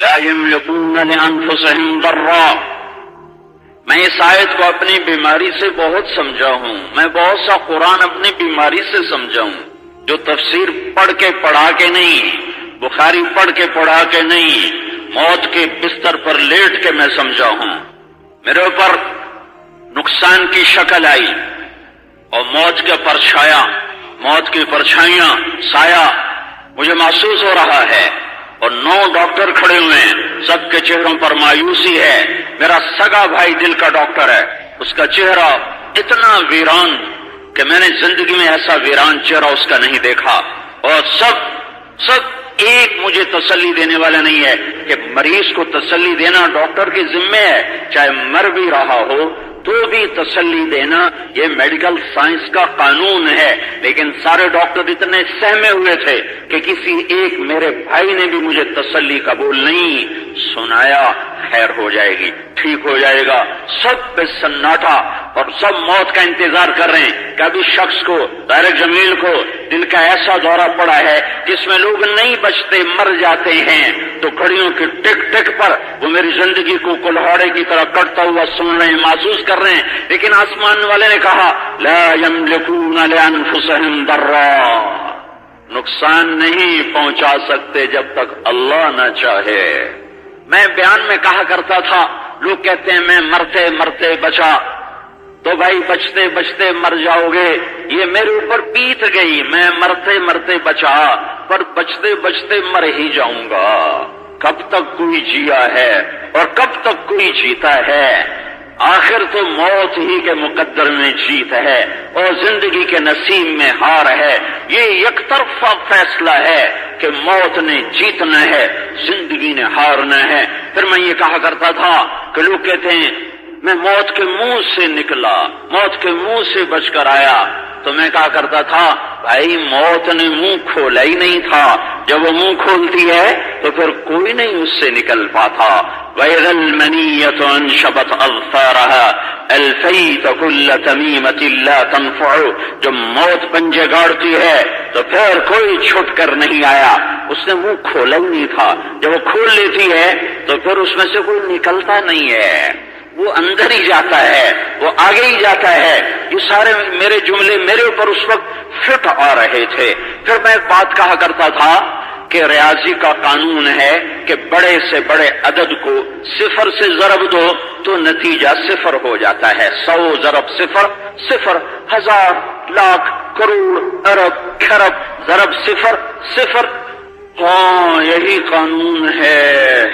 لا يملكون لانفسهم ضرا۔ میں اس آیت کو اپنی بیماری سے بہت سمجھا ہوں، میں بہت سا قرآن اپنی بیماری سے سمجھا ہوں، جو تفسیر پڑھ کے پڑھا کے نہیں، بخاری پڑھ کے پڑھا کے نہیں، موت کے بستر پر لیٹ کے میں سمجھا ہوں۔ میرے اوپر نقصان کی شکل آئی اور موت کا پرچھایا، موت کی پرچھائیاں، سایہ مجھے محسوس ہو رہا ہے، اور 9 ڈاکٹر کھڑے ہوئے ہیں، سب کے چہروں پر مایوسی ہے۔ میرا سگا بھائی دل کا ڈاکٹر ہے، اس کا چہرہ اتنا ویران کہ میں نے زندگی میں ایسا ویران چہرہ اس کا نہیں دیکھا، اور سب ایک مجھے تسلی دینے والا نہیں ہے کہ مریض کو تسلی دینا ڈاکٹر کے ذمے ہے، چاہے مر بھی رہا ہو تو بھی تسلی دینا یہ میڈیکل سائنس کا قانون ہے۔ لیکن سارے ڈاکٹر اتنے سہمے ہوئے تھے کہ کسی ایک میرے بھائی نے بھی مجھے تسلی قبول نہیں سنایا، خیر ہو جائے گی، ٹھیک ہو جائے گا۔ سب پہ سناٹا، اور سب موت کا انتظار کر رہے ہیں کہ ابھی شخص کو، طارق جمیل کو دل کا ایسا دورہ پڑا ہے جس میں لوگ نہیں بچتے، مر جاتے ہیں، تو گھڑیوں کی ٹک ٹک پر وہ میری زندگی کو کلہاڑے کی طرح کٹتا ہوا سن رہے ہیں، محسوس کر رہے ہیں۔ لیکن آسمان والے نے کہا لا یملکون لانفسہم ضرا، نقصان نہیں پہنچا سکتے جب تک اللہ نہ چاہے۔ میں بیان میں کہا کرتا تھا، لوگ کہتے ہیں میں مرتے مرتے بچا، تو بھائی بچتے بچتے مر جاؤ گے، یہ میرے اوپر بیت گئی، میں مرتے مرتے بچا، پر بچتے بچتے مر ہی جاؤں گا۔ کب تک کوئی جیا ہے اور کب تک کوئی جیتا ہے؟ آخر تو موت ہی کے مقدر میں جیت ہے اور زندگی کے نصیب میں ہار ہے۔ یہ یک طرفہ فیصلہ ہے کہ موت نے جیتنا ہے، زندگی نے ہارنا ہے۔ پھر میں یہ کہا کرتا تھا کہ لوگ کہتے ہیں میں موت کے منہ سے نکلا، موت کے منہ سے بچ کر آیا، تو میں کہا کرتا تھا بھائی موت نے منہ کھولا ہی نہیں تھا، جب وہ منہ کھولتی ہے تو پھر کوئی نہیں اس سے نکل پاتا۔ وَإِذَا الْمَنِيَّةُ أَنشَبَتْ أَظْفَارَهَا أَلْفَيْتَ كُلَّ تَمِيمَةٍ لَا تَنفَعُ، جب موت پنجے گاڑتی ہے تو پھر کوئی چھٹ کر نہیں آیا، اس نے منہ کھولا ہی نہیں تھا، جب وہ کھول لیتی ہے تو پھر اس میں سے کوئی نکلتا نہیں ہے، وہ اندر ہی جاتا ہے، وہ آگے ہی جاتا ہے۔ یہ سارے میرے جملے میرے اوپر اس وقت فٹ آ رہے تھے۔ پھر میں ایک بات کہا کرتا تھا کہ ریاضی کا قانون ہے کہ بڑے سے بڑے عدد کو 0 سے ضرب دو تو نتیجہ 0 ہو جاتا ہے۔ 100 ضرب 0 0، 1000 لاکھ کروڑ ارب کھرب ضرب 0 0۔ ہاں یہی قانون ہے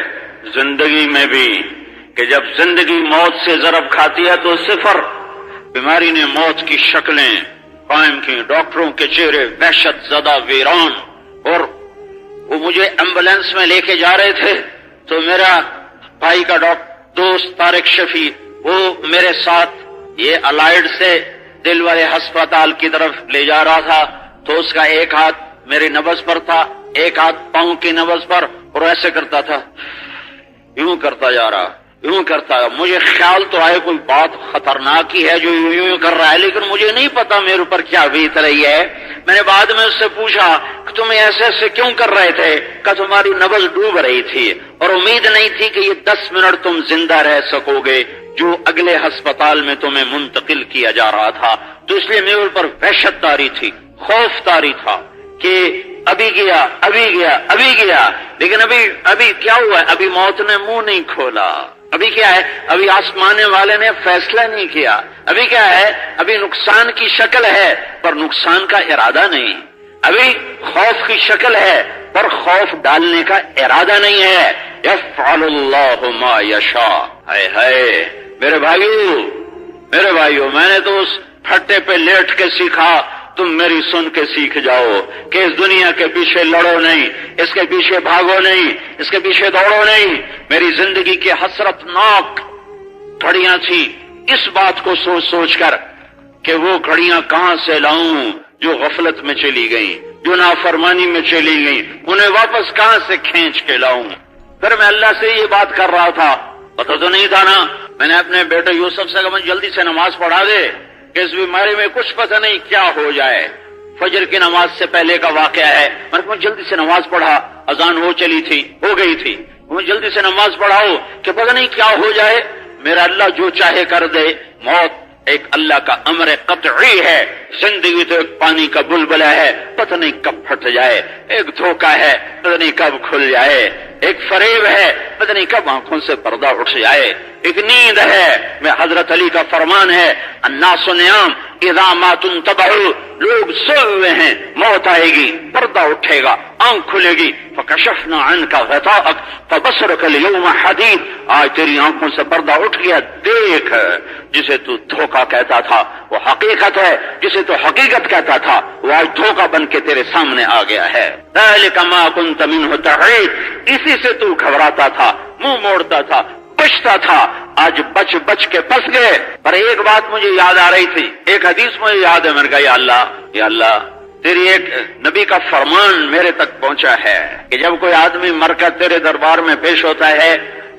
زندگی میں بھی، کہ جب زندگی موت سے ضرب کھاتی ہے تو 0۔ بیماری نے موت کی شکلیں قائم کی، ڈاکٹروں کے چہرے وحشت زدہ ویران، اور وہ مجھے ایمبولینس میں لے کے جا رہے تھے تو میرا بھائی کا دوست طارق شفیع وہ میرے ساتھ یہ الائیڈ سے دل والے ہسپتال کی طرف لے جا رہا تھا، تو اس کا ایک ہاتھ میری نبض پر تھا، ایک ہاتھ پاؤں کی نبض پر، اور ایسے کرتا تھا، یوں کرتا جا رہا، یوں کرتا ہے۔ مجھے خیال تو آئے کوئی بات خطرناک ہی ہے جو یوں کر رہا ہے، لیکن مجھے نہیں پتا میرے اوپر کیا بیت رہی ہے۔ میں نے بعد میں اس سے پوچھا کہ تم ایسے ایسے کیوں کر رہے تھے؟ کہ تمہاری نبض ڈوب رہی تھی اور امید نہیں تھی کہ یہ 10 منٹ تم زندہ رہ سکو گے جو اگلے ہسپتال میں تمہیں منتقل کیا جا رہا تھا، تو اس لیے میرے اوپر وحشت طاری تھی، خوف طاری تھا کہ ابھی گیا ابھی گیا ابھی گیا، لیکن ابھی کیا ہوا ہے؟ ابھی موت نے منہ نہیں کھولا۔ ابھی کیا ہے؟ ابھی آسمان والے نے فیصلہ نہیں کیا۔ ابھی کیا ہے؟ ابھی نقصان کی شکل ہے پر نقصان کا ارادہ نہیں، ابھی خوف کی شکل ہے پر خوف ڈالنے کا ارادہ نہیں ہے۔ یفعل اللہ ما یشاء۔ ہائے ہائے میرے بھائیو، میں نے تو اس پھٹے پہ لیٹ کے سیکھا، تم میری سن کے سیکھ جاؤ کہ اس دنیا کے پیچھے لڑو نہیں، اس کے پیچھے بھاگو نہیں، اس کے پیچھے دوڑو نہیں۔ میری زندگی کی حسرت ناک گھڑیاں تھی، اس بات کو سوچ سوچ کر کہ وہ گھڑیاں کہاں سے لاؤں جو غفلت میں چلی گئیں، جو نافرمانی میں چلی گئیں، انہیں واپس کہاں سے کھینچ کے لاؤں۔ پھر میں اللہ سے یہ بات کر رہا تھا، پتہ تو نہیں تھا نا، میں نے اپنے بیٹے یوسف سے کہا جلدی سے نماز پڑھا دے کہ اس بیماری میں کچھ پتہ نہیں کیا ہو جائے۔ فجر کی نماز سے پہلے کا واقعہ ہے، میں نے جلدی سے نماز پڑھا، اذان ہو گئی تھی، تمہیں جلدی سے نماز پڑھاؤ کہ پتہ نہیں کیا ہو جائے. میرا اللہ جو چاہے کر دے. موت ایک اللہ کا امر قطعی ہے. زندگی تو ایک پانی کا بلبلا ہے، پتہ نہیں کب پھٹ جائے. ایک دھوکہ ہے، پتہ نہیں کب کھل جائے. ایک فریب ہے، پتہ نہیں کب آنکھوں سے پردہ اٹھ جائے. ایک نیند ہے. میں حضرت علی کا فرمان ہے الناس نیام اذا ما تنتبہوا، لوگ سوئے ہوئے ہیں، موت آئے گی، پردہ اٹھے گا، آنکھ کھلے گی. فکشفنا عنک غطاءک فبصرک اليوم حدید. آج تیری آنکھوں سے پردہ اٹھ گیا، دیکھ جسے تو دھوکہ کہتا تھا وہ حقیقت ہے، جسے تو حقیقت کہتا تھا وہ آج دھوکہ بن کے تیرے سامنے آ گیا ہے. ذلک ما کنت منہ تحید، اسی سے تو گھبراتا تھا، منہ موڑتا تھا، بچتا تھا. آج بچ بچ کے پھنس گئے. پر ایک بات مجھے یاد آ رہی تھی، ایک حدیث مجھے یاد ہے. میں نے کہا یا اللہ تیری ایک نبی کا فرمان میرے تک پہنچا ہے کہ جب کوئی آدمی مر کر تیرے دربار میں پیش ہوتا ہے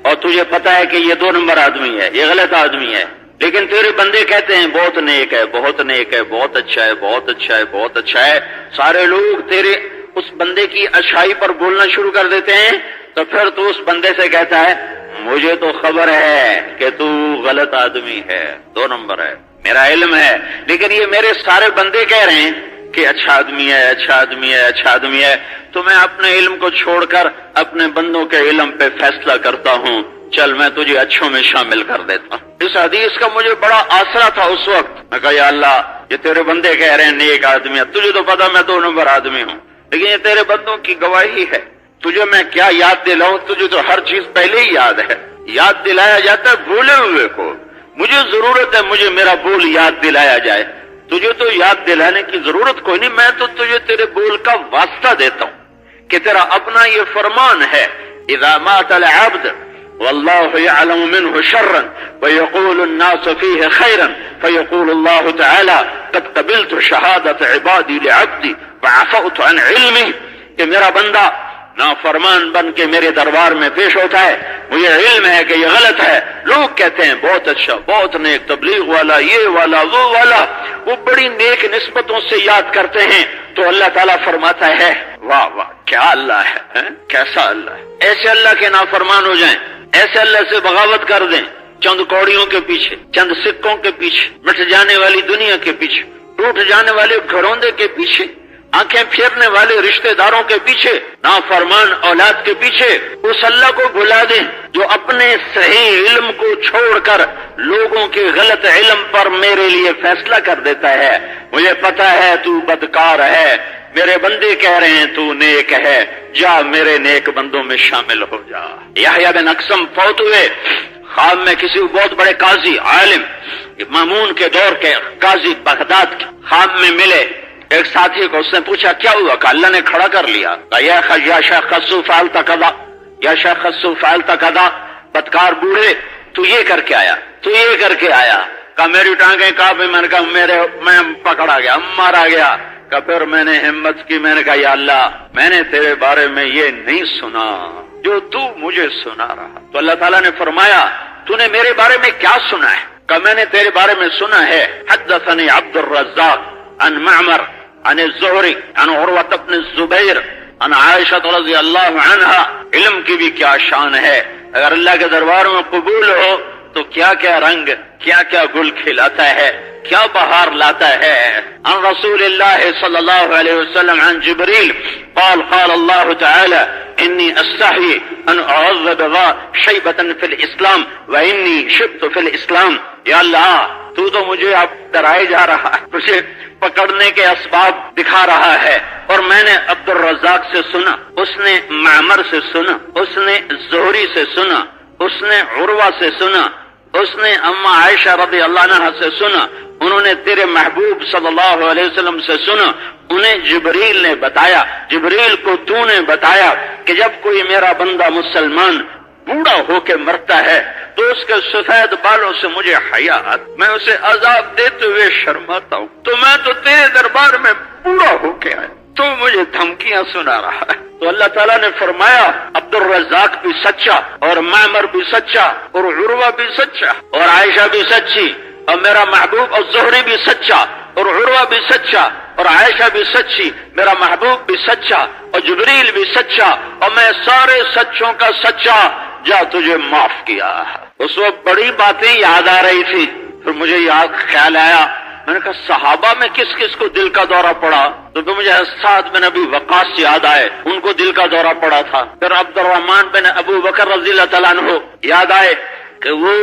اور تجھے پتا ہے کہ یہ 2 نمبر آدمی ہے، یہ غلط آدمی ہے، لیکن تیرے بندے کہتے ہیں بہت نیک ہے، بہت نیک ہے، بہت اچھا ہے، بہت اچھا ہے، بہت اچھا ہے. سارے لوگ تیرے اس بندے کی اچھائی پر بولنا شروع کر دیتے ہیں. تو پھر تو اس بندے سے کہتا ہے مجھے تو خبر ہے کہ تو غلط آدمی ہے، 2 نمبر ہے، میرا علم ہے، لیکن یہ میرے سارے بندے کہہ رہے ہیں کہ اچھا آدمی ہے، اچھا آدمی ہے، اچھا آدمی ہے. تو میں اپنے علم کو چھوڑ کر اپنے بندوں کے علم پہ فیصلہ کرتا ہوں. چل میں تجھے اچھوں میں شامل کر دیتا ہوں. اس حدیث کا مجھے بڑا آسرا تھا اس وقت. میں کہا یا اللہ یہ تیرے بندے کہہ رہے ہیں نیک آدمی ہے، تجھے تو پتا میں 2 نمبر آدمی ہوں، لیکن یہ تیرے بندوں کی گواہی ہے. تجھے میں کیا یاد دلاؤں؟ تجھے تو ہر چیز پہلے ہی یاد ہے. یاد دلایا جاتا ہے بھولے ہوئے کو. مجھے ضرورت ہے مجھے میرا بول یاد دلایا جائے. تجھے تو یاد دلانے کی ضرورت کوئی نہیں. میں تو تجھے تیرے بول کا واسطہ دیتا ہوں کہ تیرا اپنا یہ فرمان ہے اذا مات العبد والله يعلم منه شرا ويقول الناس فيه خيرا فيقول الله تعالى قد قبلت شهادة عبادي لعبدي وعفوت عن علمه. کہ میرا بندہ نافرمان بن کے میرے دربار میں پیش ہوتا ہے، مجھے علم ہے کہ یہ غلط ہے. لوگ کہتے ہیں بہت اچھا، بہت نیک، تبلیغ والا، یہ والا، وہ والا، وہ بڑی نیک نسبتوں سے یاد کرتے ہیں. تو اللہ تعالیٰ فرماتا ہے واہ واہ کیا اللہ ہے، کیسا اللہ ہے. ایسے اللہ کے نافرمان ہو جائیں، ایسے اللہ سے بغاوت کر دیں، چند کوڑیوں کے پیچھے، چند سکوں کے پیچھے، مٹ جانے والی دنیا کے پیچھے، ٹوٹ جانے والے گھروندے کے پیچھے، آنکھیں پھیرنے والے رشتہ داروں کے پیچھے، نافرمان اولاد کے پیچھے، اس اللہ کو بھلا دیں جو اپنے صحیح علم کو چھوڑ کر لوگوں کے غلط علم پر میرے لیے فیصلہ کر دیتا ہے. مجھے پتا ہے تو بدکار ہے، میرے بندے کہہ رہے ہیں تو نیک ہے، جا میرے نیک بندوں میں شامل ہو جا. یحییٰ بن اقسم فوت ہوئے. خواب میں کسی بہت بڑے قاضی عالم مامون کے دور کے قاضی بغداد کے خواب میں ملے. ایک ساتھی کو اس نے پوچھا کیا ہوا؟ کہ اللہ نے کھڑا کر لیا. یا شیخ خصو فعلت کذا، یا شیخ خصو فعلت کذا، بدکار بوڑھے تو یہ کر کے آیا، تو یہ کر کے آیا. کہا میری ٹانگیں کہا میں نے کہا میں پکڑا گیا، مارا گیا. کہ پھر میں نے ہمت کی، میں نے کہا یا اللہ میں نے تیرے بارے میں یہ نہیں سنا جو تو مجھے سنا رہا. تو اللہ تعالیٰ نے فرمایا تو نے میرے بارے میں کیا سنا ہے؟ کہ میں نے تیرے بارے میں سنا ہے حدثني عبد الرزاق عن معمر عن الزہری عن عروۃ بن الزبیر عن عائشہ رضی اللہ عنہا. علم کی بھی کیا شان ہے، اگر اللہ کے دربار میں قبول ہو تو کیا کیا رنگ، کیا کیا گل کھلاتا ہے، کیا بہار لاتا ہے. عن رسول اللہ صلی اللہ علیہ وسلم عن جبریل قال قال اللہ تعالی انی استحی ان اعذب شیبة فی الاسلام وانی شبت فی الاسلام. یا اللہ تو مجھے اب ڈرائے جا رہا ہے، تجھے پکڑنے کے اسباب دکھا رہا ہے. اور میں نے عبد الرزاق سے سنا، اس نے معمر سے سنا، اس نے زہری سے سنا، اس نے عروہ سے سنا، اس نے اما عائشہ رضی اللہ عنہا سے سنا، انہوں نے تیرے محبوب صلی اللہ علیہ وسلم سے سنا. انہیں جبریل نے بتایا، جبریل کو تو نے بتایا کہ جب کوئی میرا بندہ مسلمان بوڑھا ہو کے مرتا ہے تو اس کے سفید بالوں سے مجھے حیا آتا، میں اسے عذاب دیتے ہوئے شرماتا ہوں. تو میں تو تیرے دربار میں بوڑھا ہو کے آیا، تو مجھے دھمکیاں سنا رہا ہے. تو اللہ تعالیٰ نے فرمایا عبد الرزاق بھی سچا، اور معمر بھی سچا، اور عروہ بھی سچا، اور عائشہ بھی سچی، اور میرا محبوب اور زہری بھی سچا، اور عروہ بھی سچا. اور عائشہ بھی سچی، میرا محبوب بھی سچا، اور جبریل بھی سچا، اور میں سارے سچوں کا سچا، جا تجھے معاف کیا۔ اس وقت بڑی باتیں یاد آ رہی تھی، پھر مجھے یاد خیال آیا، میں نے کہا صحابہ میں کس کس کو دل کا دورہ پڑا؟ تو پھر مجھے سعد بن ابی وقاص یاد آئے، ان کو دل کا دورہ پڑا تھا۔ پھر عبد الرحمن بن ابو بکر رضی اللہ تعالیٰ عنہ یاد آئے کہ وہ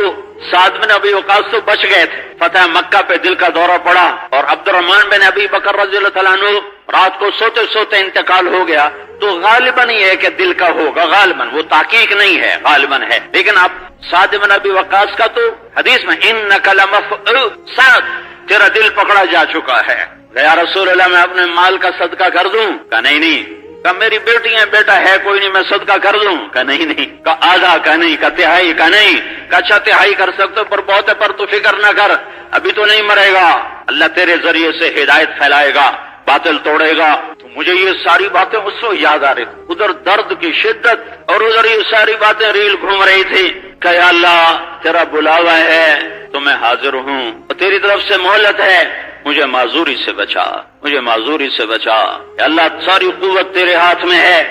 سعد بن ابی وقاص تو بچ گئے تھے، فتح مکہ پہ دل کا دورہ پڑا، اور عبد الرحمن بن ابی بکر رضی اللہ تعالیٰ عنہ رات کو سوتے سوتے انتقال ہو گیا۔ تو غالباً یہ ہے کہ دل کا ہوگا، غالباً، وہ تحقیق نہیں ہے، غالباً ہے۔ لیکن اب سعد بن ابی وقاص کا تو حدیث میں انک لمفعول، سعد تیرا دل پکڑا جا چکا ہے۔ یا رسول اللہ میں اپنے مال کا صدقہ کر دوں؟ کہا نہیں۔ کہا میری بیٹی ہے، بیٹا ہے کوئی نہیں، میں صدقہ کر دوں؟ کہا نہیں۔ کہا آدھا؟ کہا نہیں۔ کہا تہائی؟ کہا نہیں۔ کہا اچھا تہائی کر سکتے پر بہت ہے، پر تو فکر نہ کر، ابھی تو نہیں مرے گا، اللہ تیرے ذریعے سے ہدایت پھیلائے گا، باطل توڑے گا۔ تو مجھے یہ ساری باتیں اس وقت یاد آ رہی تھی، ادھر درد کی شدت اور ادھر یہ ساری باتیں ریل گھوم رہی تھی کہ یا اللہ تیرا بلاوا ہے تو میں حاضر ہوں، اور تیری طرف سے مہلت ہے، مجھے معذوری سے بچا، مجھے معذوری سے بچا۔ یا اللہ ساری قوت تیرے ہاتھ میں ہے،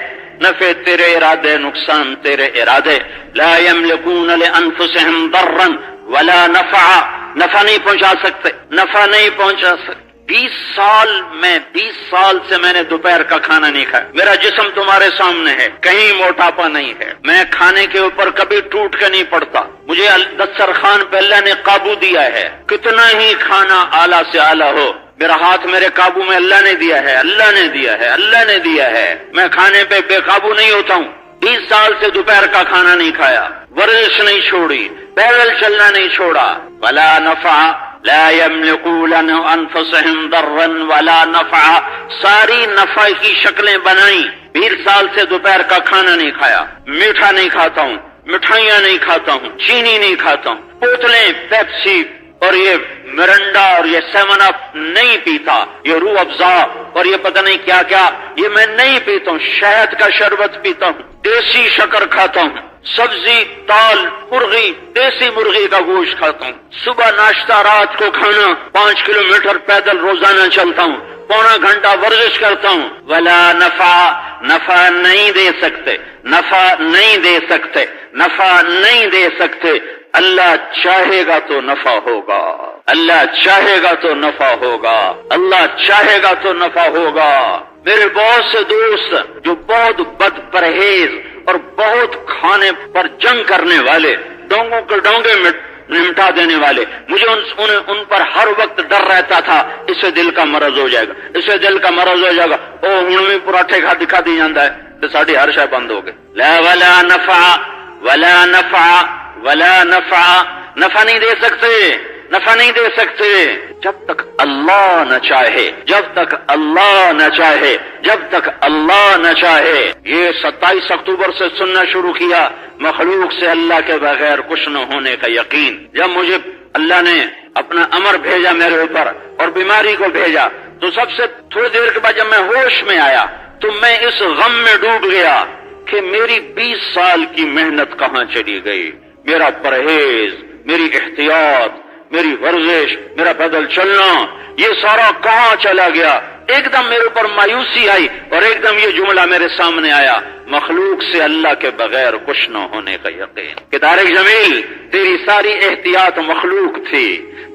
نفع تیرے ارادے، نقصان تیرے ارادے۔ لا یملکون لانفسہم ضرا ولا نفعا، نفع نہیں پہنچا سکتے، نفع نہیں پہنچا سکتے۔ 20 سال سے میں نے دوپہر کا کھانا نہیں کھایا، میرا جسم تمہارے سامنے ہے، کہیں موٹاپا نہیں ہے، میں کھانے کے اوپر کبھی ٹوٹ کے نہیں پڑتا، مجھے دسترخوان پہ اللہ نے قابو دیا ہے، کتنا ہی کھانا اعلیٰ سے اعلیٰ ہو، میرا ہاتھ میرے قابو میں اللہ نے دیا ہے، اللہ نے دیا ہے، اللہ نے دیا ہے، میں کھانے پہ بے قابو نہیں ہوتا ہوں۔ 20 سال سے دوپہر کا کھانا نہیں کھایا، ورزش نہیں چھوڑی، پیدل چلنا نہیں چھوڑا۔ ولا نفع لا یملکون انفسہم ضرا ولا نفع، ساری نفع کی شکلیں بنائیں۔ 20 سال سے دوپہر کا کھانا نہیں کھایا، میٹھا نہیں کھاتا ہوں، مٹھائیاں نہیں کھاتا ہوں، چینی نہیں کھاتا ہوں، بوتلیں پیپسی اور یہ مرنڈا اور یہ 7 اپ نہیں پیتا، یہ روح افزا اور یہ پتہ نہیں کیا کیا یہ میں نہیں پیتا ہوں، شہد کا شربت پیتا ہوں، دیسی شکر کھاتا ہوں، سبزی، دال، مرغی، دیسی مرغی کا گوشت کھاتا ہوں، صبح ناشتہ، رات کو کھانا، 5 کلومیٹر پیدل روزانہ چلتا ہوں، پونا گھنٹہ ورزش کرتا ہوں۔ ولا نفع، نفع نہیں دے سکتے، نفع نہیں دے سکتے، نفع نہیں دے سکتے۔ اللہ چاہے گا تو نفع ہوگا، اللہ چاہے گا تو نفع ہوگا، اللہ چاہے گا تو نفع ہوگا۔ میرے بہت سے دوست جو بہت بد پرہیز اور بہت کھانے پر جنگ کرنے والے، ڈونگوں کے ڈونگے نمٹا دینے والے، مجھے ان پر ہر وقت ڈر رہتا تھا اسے دل کا مرض ہو جائے گا، اسے دل کا مرض ہو جائے گا، او ہن بھی پراٹھے دکھا دی جاتا ہے تو ساری ہر شے بند ہو گئی۔ لا ولا نفع ولا نفع ولا نفع، نفع نہیں دے سکتے، نفع نہیں دے سکتے جب تک اللہ نہ چاہے، جب تک اللہ نہ چاہے، جب تک اللہ نہ چاہے۔ یہ 27 اکتوبر سے سننا شروع کیا، مخلوق سے اللہ کے بغیر کچھ نہ ہونے کا یقین۔ جب مجھے اللہ نے اپنا امر بھیجا میرے اوپر اور بیماری کو بھیجا، تو سب سے تھوڑی دیر کے بعد جب میں ہوش میں آیا تو میں اس غم میں ڈوب گیا کہ میری 20 سال کی محنت کہاں چلی گئی، میرا پرہیز، میری احتیاط، میری ورزش، میرا پیدل چلنا، یہ سارا کہاں چلا گیا۔ ایک دم میرے اوپر مایوسی آئی اور ایک دم یہ جملہ میرے سامنے آیا، مخلوق سے اللہ کے بغیر کچھ نہ ہونے کا یقین۔ کہ طارق جمیل تیری ساری احتیاط مخلوق تھی،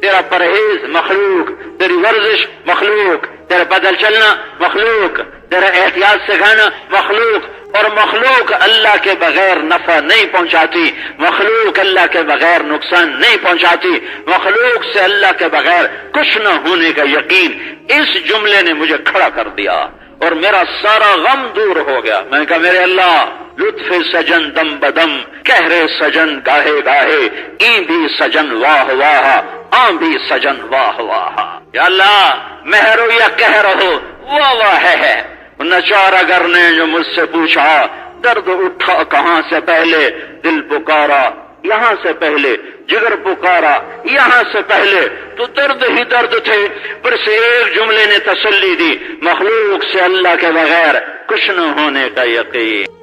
تیرا پرہیز مخلوق، تیری ورزش مخلوق، تیرا پیدل چلنا مخلوق، تیرا احتیاط سکھانا مخلوق، اور مخلوق اللہ کے بغیر نفع نہیں پہنچاتی، مخلوق اللہ کے بغیر نقصان نہیں پہنچاتی، مخلوق سے اللہ کے بغیر کچھ نہ ہونے کا یقین۔ اس جملے نے مجھے کھڑا کر دیا اور میرا سارا غم دور ہو گیا۔ میں نے کہا میرے اللہ، لطف سجن دم بدم، کہر سجن گاہے گاہے، ای بھی سجن واہ واہ، آں بھی سجن واہ واہ۔ یا اللہ مہر ہو یا قہر ہو، واہ واہ ہے۔ نچار اگر نے جو مجھ سے پوچھا، درد اٹھا کہاں سے پہلے، دل پکارا یہاں سے پہلے، جگر پکارا یہاں سے پہلے، تو درد ہی درد تھے، پر سے ایک جملے نے تسلی دی، مخلوق سے اللہ کے بغیر کچھ نہ ہونے کا یقین۔